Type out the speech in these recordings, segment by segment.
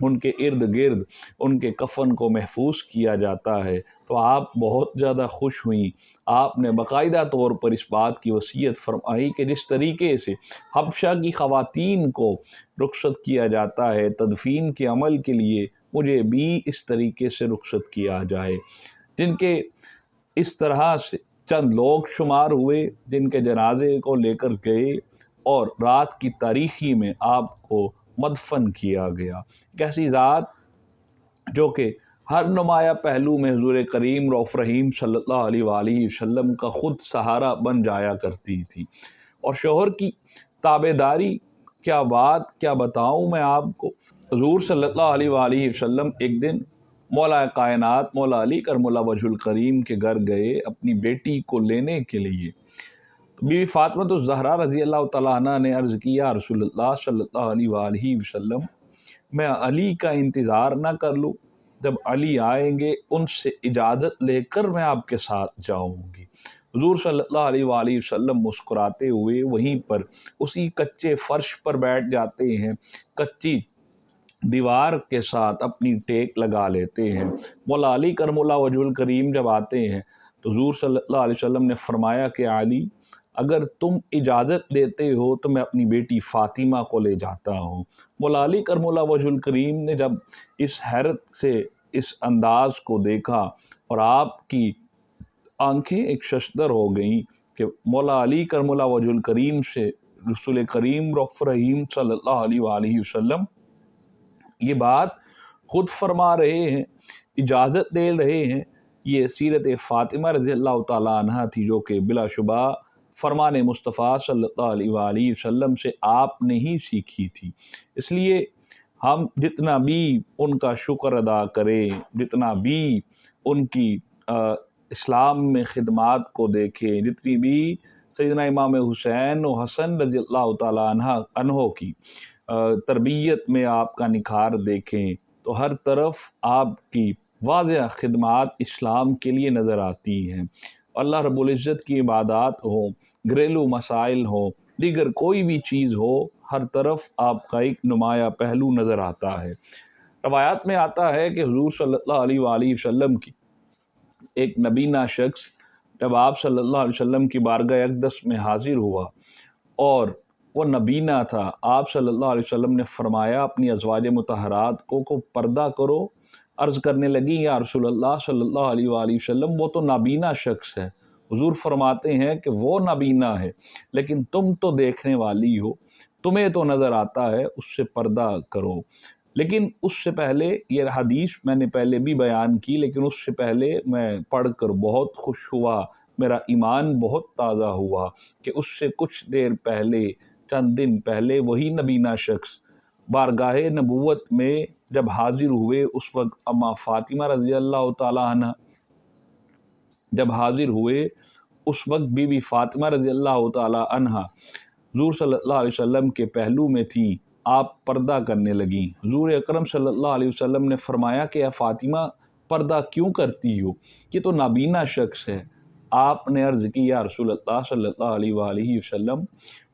ان کے ارد گرد ان کے کفن کو محفوظ کیا جاتا ہے تو آپ بہت زیادہ خوش ہوئیں۔ آپ نے باقاعدہ طور پر اس بات کی وصیت فرمائی کہ جس طریقے سے حبشہ کی خواتین کو رخصت کیا جاتا ہے تدفین کے عمل کے لیے، مجھے بھی اس طریقے سے رخصت کیا جائے۔ جن کے اس طرح سے چند لوگ شمار ہوئے جن کے جنازے کو لے کر گئے اور رات کی تاریکی میں آپ کو مدفن کیا گیا۔ ایک ایسی ذات جو کہ ہر نمایاں پہلو میں حضور کریم رؤوف رحیم صلی اللہ علیہ وآلہ وسلم کا خود سہارا بن جایا کرتی تھی، اور شوہر کی تابعداری کیا بات کیا بتاؤں میں آپ کو۔ حضور صلی اللہ علیہ وآلہ وسلم ایک دن مولا کائنات مولا علی کرم اللہ وجہ الکریم کے گھر گئے اپنی بیٹی کو لینے کے لیے۔ بی بی فاطمہ الزہرا رضی اللہ تعالیٰ عنہ نے عرض کیا، رسول اللہ صلی اللہ علیہ وآلہ وسلم میں علی کا انتظار نہ کر لوں؟ جب علی آئیں گے ان سے اجازت لے کر میں آپ کے ساتھ جاؤں گی۔ حضور صلی اللہ علیہ وآلہ وسلم مسکراتے ہوئے وہیں پر اسی کچے فرش پر بیٹھ جاتے ہیں، کچی دیوار کے ساتھ اپنی ٹیک لگا لیتے ہیں۔ مولا علی کرم اللہ وجہ الکریم جب آتے ہیں تو حضور صلی اللہ علیہ وسلم نے فرمایا کہ علی اگر تم اجازت دیتے ہو تو میں اپنی بیٹی فاطمہ کو لے جاتا ہوں۔ مولا علی کرم اللہ وجہ الکریم نے جب اس حیرت سے اس انداز کو دیکھا اور آپ کی آنکھیں ایک ششدر ہو گئیں کہ مولا علی کرم اللہ وجہ الکریم سے رسول کریم رؤوف رحیم صلی اللہ علیہ وآلہ وسلم یہ بات خود فرما رہے ہیں، اجازت دے رہے ہیں۔ یہ سیرت فاطمہ رضی اللہ تعالیٰ عنہ تھی جو کہ بلا شبہ فرمان مصطفیٰ صلی اللہ علیہ وآلہ وسلم سے آپ نے ہی سیکھی تھی۔ اس لیے ہم جتنا بھی ان کا شکر ادا کریں، جتنا بھی ان کی اسلام میں خدمات کو دیکھیں، جتنی بھی سیدنا امام حسین و حسن رضی اللہ تعالیٰ عنہ کی تربیت میں آپ کا نکھار دیکھیں تو ہر طرف آپ کی واضح خدمات اسلام کے لیے نظر آتی ہیں۔ اللہ رب العزت کی عبادات ہوں، گھریلو مسائل ہوں، دیگر کوئی بھی چیز ہو، ہر طرف آپ کا ایک نمایاں پہلو نظر آتا ہے۔ روایات میں آتا ہے کہ حضور صلی اللہ علیہ وآلہ وسلم کی ایک نبینہ شخص جب آپ صلی اللہ علیہ وسلم کی بارگاہ اقدس میں حاضر ہوا اور وہ نبینہ تھا، آپ صلی اللہ علیہ وسلم نے فرمایا اپنی ازواج مطہرات کو پردہ کرو۔ عرض کرنے لگی یا رسول اللہ صلی اللہ علیہ وآلہ وسلم وہ تو نابینا شخص ہے۔ حضور فرماتے ہیں کہ وہ نابینا ہے لیکن تم تو دیکھنے والی ہو، تمہیں تو نظر آتا ہے، اس سے پردہ کرو۔ لیکن اس سے پہلے یہ حدیث میں نے پہلے بھی بیان کی، لیکن اس سے پہلے میں پڑھ کر بہت خوش ہوا، میرا ایمان بہت تازہ ہوا کہ اس سے کچھ دیر پہلے چند دن پہلے وہی نبینہ شخص بارگاہ نبوت میں جب حاضر ہوئے، اس وقت اما فاطمہ رضی اللہ تعالیٰ عنہ جب حاضر ہوئے، اس وقت بی بی فاطمہ رضی اللہ تعالیٰ عنہ حضور صلی اللہ علیہ وسلم کے پہلو میں تھی، آپ پردہ کرنے لگیں۔ حضور اکرم صلی اللہ علیہ وسلم نے فرمایا کہ اے فاطمہ پردہ کیوں کرتی ہو؟ یہ تو نابینا شخص ہے۔ آپ نے عرض کی یا رسول اللہ صلی اللہ علیہ وآلہ وسلم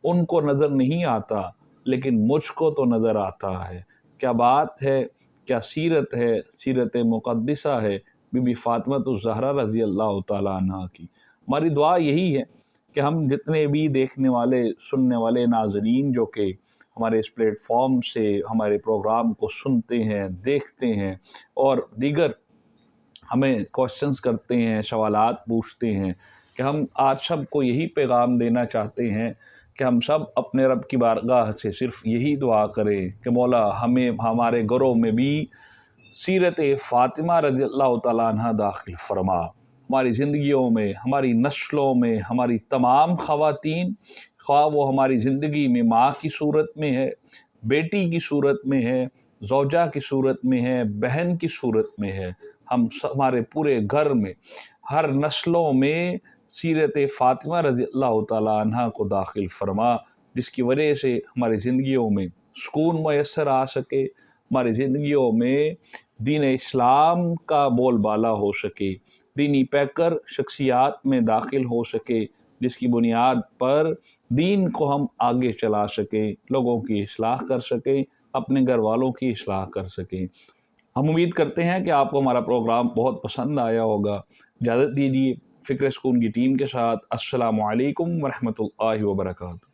ان کو نظر نہیں آتا لیکن مجھ کو تو نظر آتا ہے۔ کیا بات ہے، کیا سیرت ہے، سیرت مقدسہ ہے بی بی فاطمہ الزہرا رضی اللہ تعالیٰ عنہ کی۔ ہماری دعا یہی ہے کہ ہم جتنے بھی دیکھنے والے سننے والے ناظرین جو کہ ہمارے اس پلیٹ فارم سے ہمارے پروگرام کو سنتے ہیں، دیکھتے ہیں اور دیگر ہمیں کوشچنز کرتے ہیں، سوالات پوچھتے ہیں، کہ ہم آج سب کو یہی پیغام دینا چاہتے ہیں کہ ہم سب اپنے رب کی بارگاہ سے صرف یہی دعا کریں کہ مولا ہمیں ہمارے گھروں میں بھی سیرت فاطمہ رضی اللہ تعالیٰ عنہ داخل فرما، ہماری زندگیوں میں، ہماری نسلوں میں، ہماری تمام خواتین، خواہ وہ ہماری زندگی میں ماں کی صورت میں ہے، بیٹی کی صورت میں ہے، زوجہ کی صورت میں ہے، بہن کی صورت میں ہے، ہمارے پورے گھر میں ہر نسلوں میں سیرت فاطمہ رضی اللہ تعالیٰ عنہ کو داخل فرما، جس کی وجہ سے ہماری زندگیوں میں سکون میسر آ سکے، ہماری زندگیوں میں دین اسلام کا بول بالا ہو سکے، دینی پیکر شخصیات میں داخل ہو سکے، جس کی بنیاد پر دین کو ہم آگے چلا سکیں، لوگوں کی اصلاح کر سکیں، اپنے گھر والوں کی اصلاح کر سکیں۔ ہم امید کرتے ہیں کہ آپ کو ہمارا پروگرام بہت پسند آیا ہوگا۔ اجازت دیجیے فکر سکون کی ٹیم کے ساتھ، السلام علیکم ورحمۃ اللہ وبرکاتہ۔